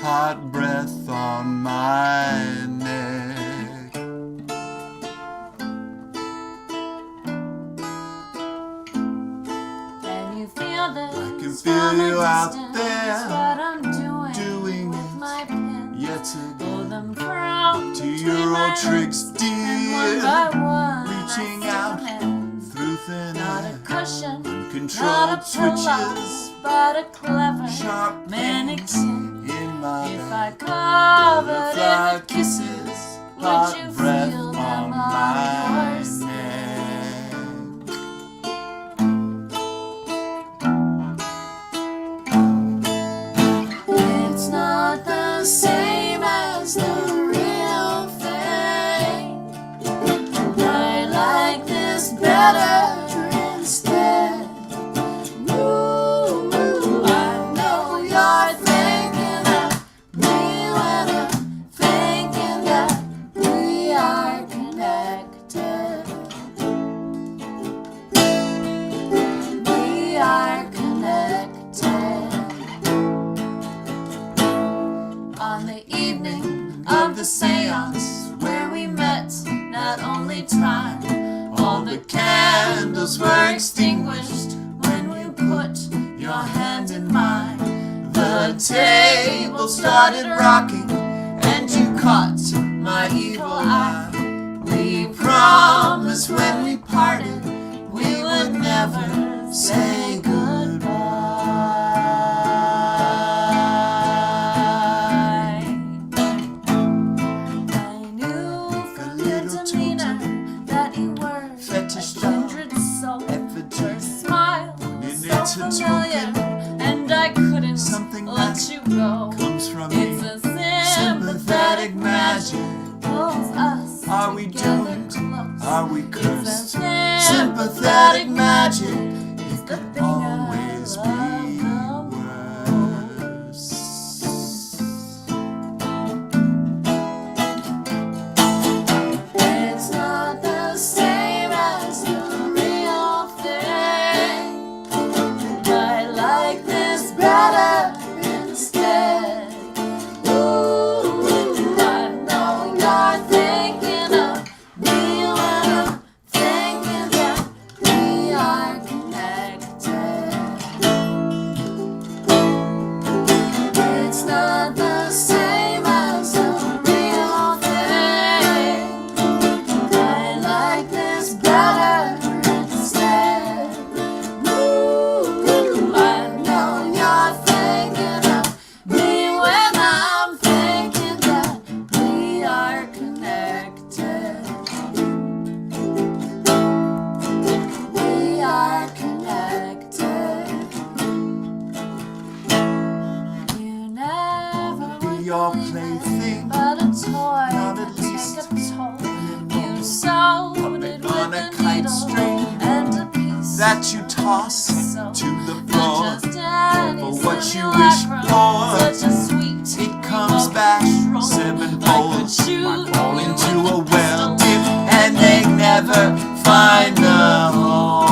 hot breath on my neck. Can you feel this? I can feel you out there, what I'm doing it my pins. yet Pull again. them from To your old tricks, dear, one by one, reaching I out stick 'em in. through thin Not a air. cushion, Uncontrolled not a pillow, twitches, but a clever sharp pains mannequin. in my If back. I covered Butterfly it with kisses, kisses, would hot you breath feel on them my on your skin? neck. It's not the same as the real thing. I like this better instead. Ooh, I know you're thinking of me when I'm thinking that we are connected. We are connected. On the evening of the seance where we met that only time, all the candles were extinguished when you put your hand in mine. The table started rocking and you caught my evil eye. We promised when we parted we would never say goodbye. I knew from your demeanor that you were Fetish a kindred soul. Your smile was so familiar, and I couldn't Something let that you go. comes from It's me. a sympathetic magic pulls us Are we together doomed? close. Are we It's a cursed? sympathetic magic is the thing Always I be love the worse. It's not the same as the real thing. I like this better instead. Ooh, I know you're thinking of me when I'm thinking that we are connected. that you toss So to the floor. just daddy, For what you silly wish like for, such a sweet it comes back sevenfold. Might fall into a well dip and they never find the hole.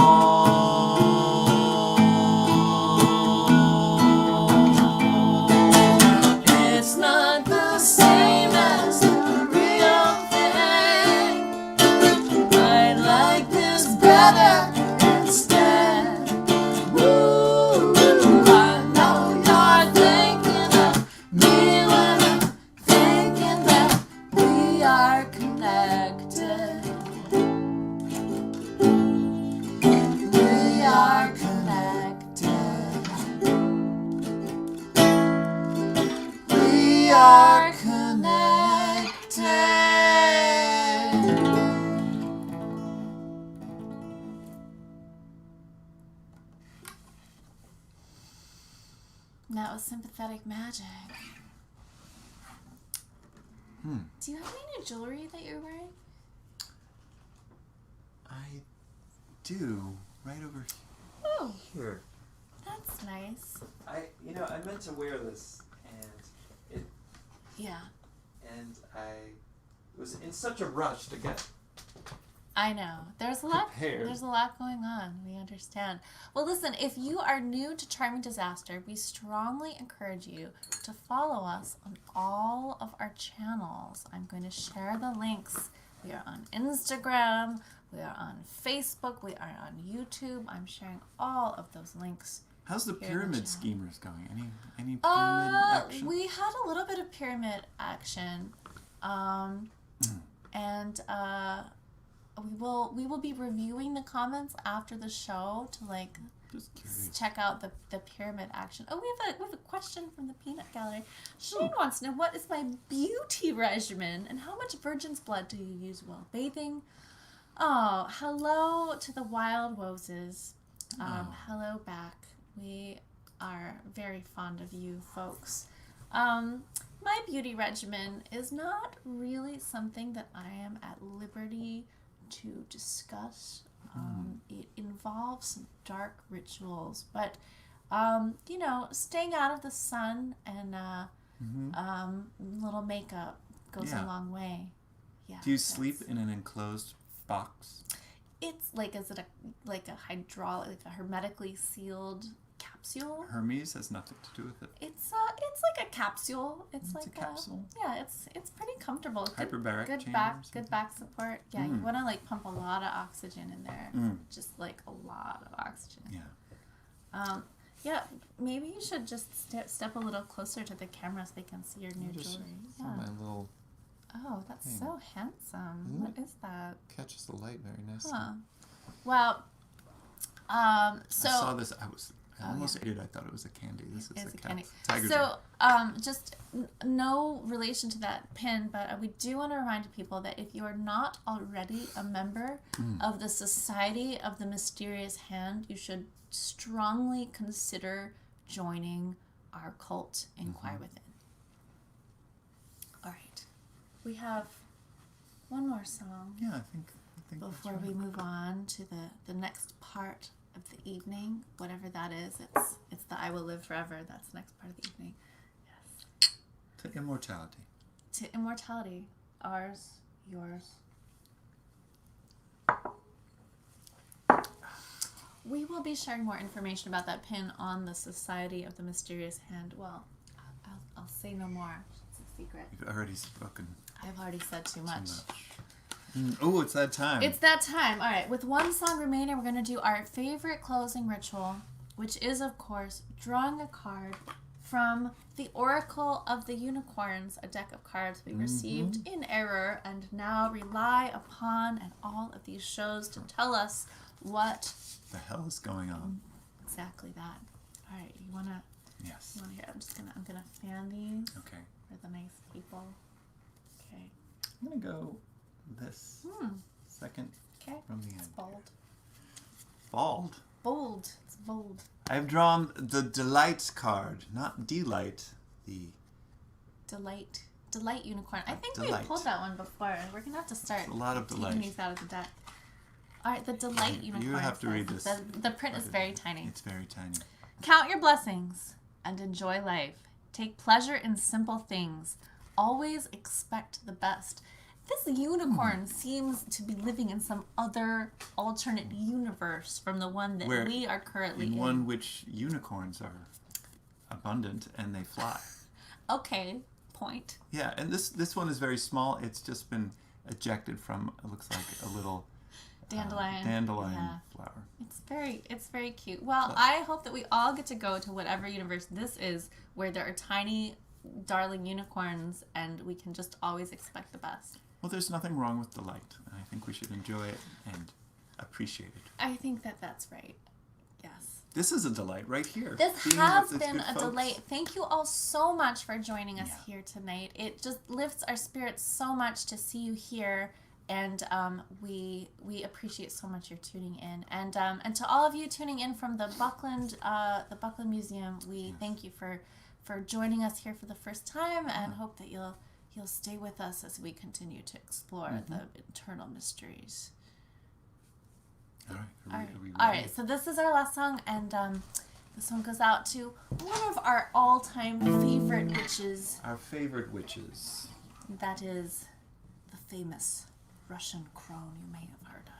It's not the same as the real thing. I'd like this better instead. Ooh, I know you're thinking of me when I'm thinking that we are connected. We are connected. We are connected. That was sympathetic magic. Do you have any new jewelry that you're wearing? I do, right over Oh, here. that's nice. I meant to wear this, and Yeah, I was in such a rush to get. I know. There's a lot. Prepared. There's a lot going on. We understand. Well, listen. If you are new to Charming Disaster, we strongly encourage you to follow us on all of our channels. I'm going to share the links. We are on Instagram. We are on Facebook. We are on YouTube. I'm sharing all of those links. How's the Here in the pyramid chat. schemers going? Any pyramid action? We had a little bit of pyramid action, and we will be reviewing the comments after the show to like Just curious. check out the pyramid action. Oh, we have a question from the Peanut Gallery. Shane wants to know, what is my beauty regimen and how much virgin's blood do you use while bathing? Oh, hello to the Wild Roses. Hello back. We are very fond of you folks. My beauty regimen is not really something that I am at liberty to discuss. It involves some dark rituals, but staying out of the sun and little makeup goes a long way. Yeah. Do you sleep in an enclosed box? It's like, is it a hydraulic, like a hermetically sealed capsule? Hermes has nothing to do with it. It's like a capsule. It's like a capsule. It's pretty comfortable. Hyperbaric Good back support. Yeah, you want to like pump a lot of oxygen in there. Just like a lot of oxygen. Yeah. Yeah, maybe you should just step a little closer to the camera so they can see your new jewelry. Yeah. My little Oh, that's so handsome. Isn't What it? is that? catches the light very nicely. Huh. Well, so I saw this. I almost ate it. I thought it was a candy. This is a candy. tiger. So, just no relation to that pin, but we do want to remind people that if you are not already a member of the Society of the Mysterious Hand, you should strongly consider joining our cult, Inquire Within. All right. We have one more song. Yeah, I think Before that's we right. move on to the next part of the evening, whatever that is, it's the I Will Live Forever. That's the next part of the evening. Yes. To immortality. To immortality. Ours, yours. We will be sharing more information about that pin on the Society of the Mysterious Hand. Well, I'll say no more. It's a secret. You've already spoken I've already said too much. Oh, it's that time. It's that time. All right, with one song remaining, we're going to do our favorite closing ritual, which is, of course, drawing a card from the Oracle of the Unicorns, a deck of cards we received in error and now rely upon in all of these shows to tell us what the hell is going on. exactly that. All right, you want to Yes. hear? I'm gonna fan these Okay. for the nice people. Okay. I'm gonna go this second Okay. from the It's end. bold. Bald. Bold. It's bold. I've drawn the delight card, not delight. The Delight unicorn. I think Delight. we pulled that one before. We're gonna have to start a lot of taking delight. these out of the deck. All right, the delight unicorn. You have to read this. The print is very tiny. It's very tiny. Count your blessings and enjoy life. Take pleasure in simple things. Always expect the best. This unicorn seems to be living in some other alternate universe from the one that we are currently in. One which unicorns are abundant and they fly. Okay, point. Yeah, and this one is very small. It's just been ejected from, it looks like a little dandelion flower. It's very cute. Well, I hope that we all get to go to whatever universe this is, where there are tiny, darling unicorns, and we can just always expect the best. Well, there's nothing wrong with delight. I think we should enjoy it and appreciate it. I think that that's right. Yes. This is a delight right here. This has been a delight. Thank you all so much for joining us here tonight. It just lifts our spirits so much to see you here, and we appreciate so much your tuning in. And to all of you tuning in from the Buckland Museum, we thank you for joining us here for the first time, and hope that you'll stay with us as we continue to explore the internal mysteries. All right. All right. So this is our last song, and this one goes out to one of our all-time favorite witches. Our favorite witches. That is the famous Russian crone you may have heard of.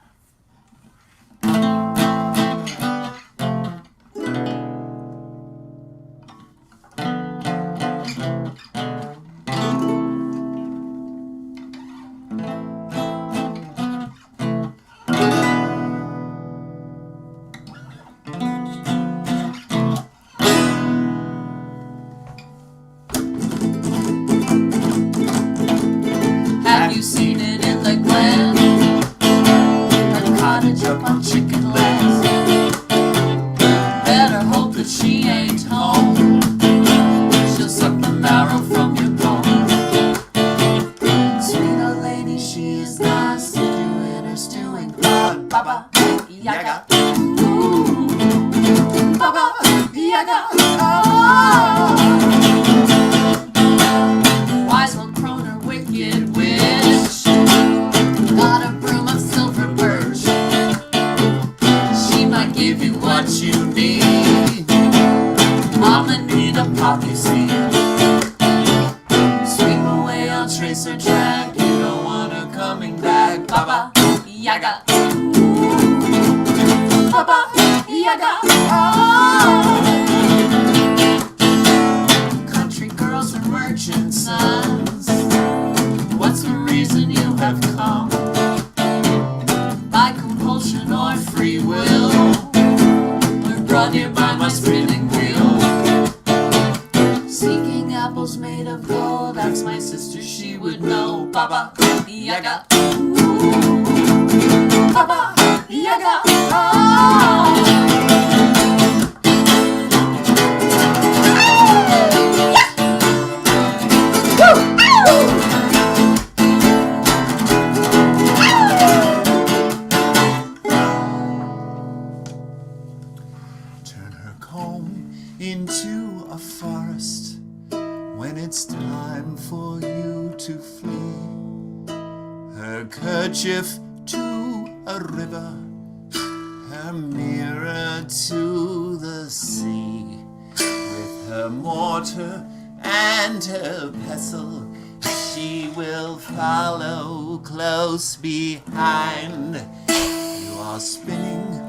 Behind, you are spinning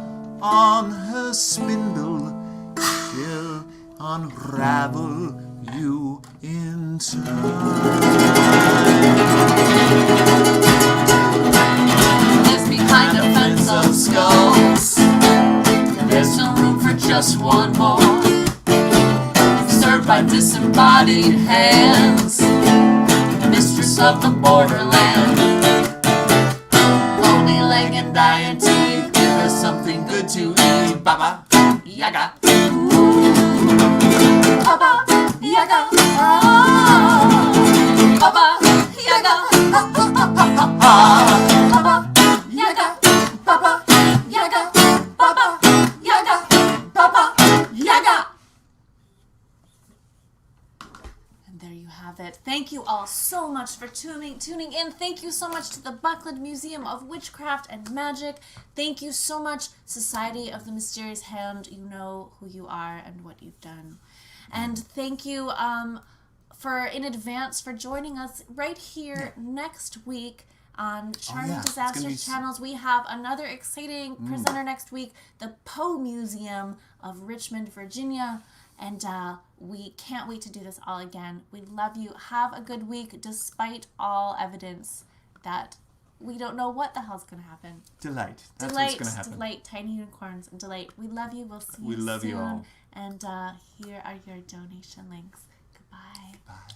on her spindle, she'll unravel you in time. It's behind a fence of skulls, there's no room for just one more, served by disembodied hands, mistress of the borderland. And deity, give her something good to eat. Baba Yaga. Baba Yaga. Baba Yaga. Baba Yaga. Baba Yaga. Baba Yaga. Baba Yaga. And there you have have it. Thank you all so much for tuning in. Thank you so much to the Buckland Museum of Witchcraft and Magic. Thank you so much, Society of the Mysterious Hand. You know who you are and what you've done. And thank you in advance for joining us right here next week on Charming Disasters Channels. We have another exciting presenter next week, the Poe Museum of Richmond, Virginia. And we can't wait to do this all again. We love you. Have a good week, despite all evidence that we don't know what the hell's going to happen. Delight. That's what's going to happen. Delight, tiny unicorns, and delight. We love you. We'll see you soon. We love you all. And here are your donation links. Goodbye. Bye.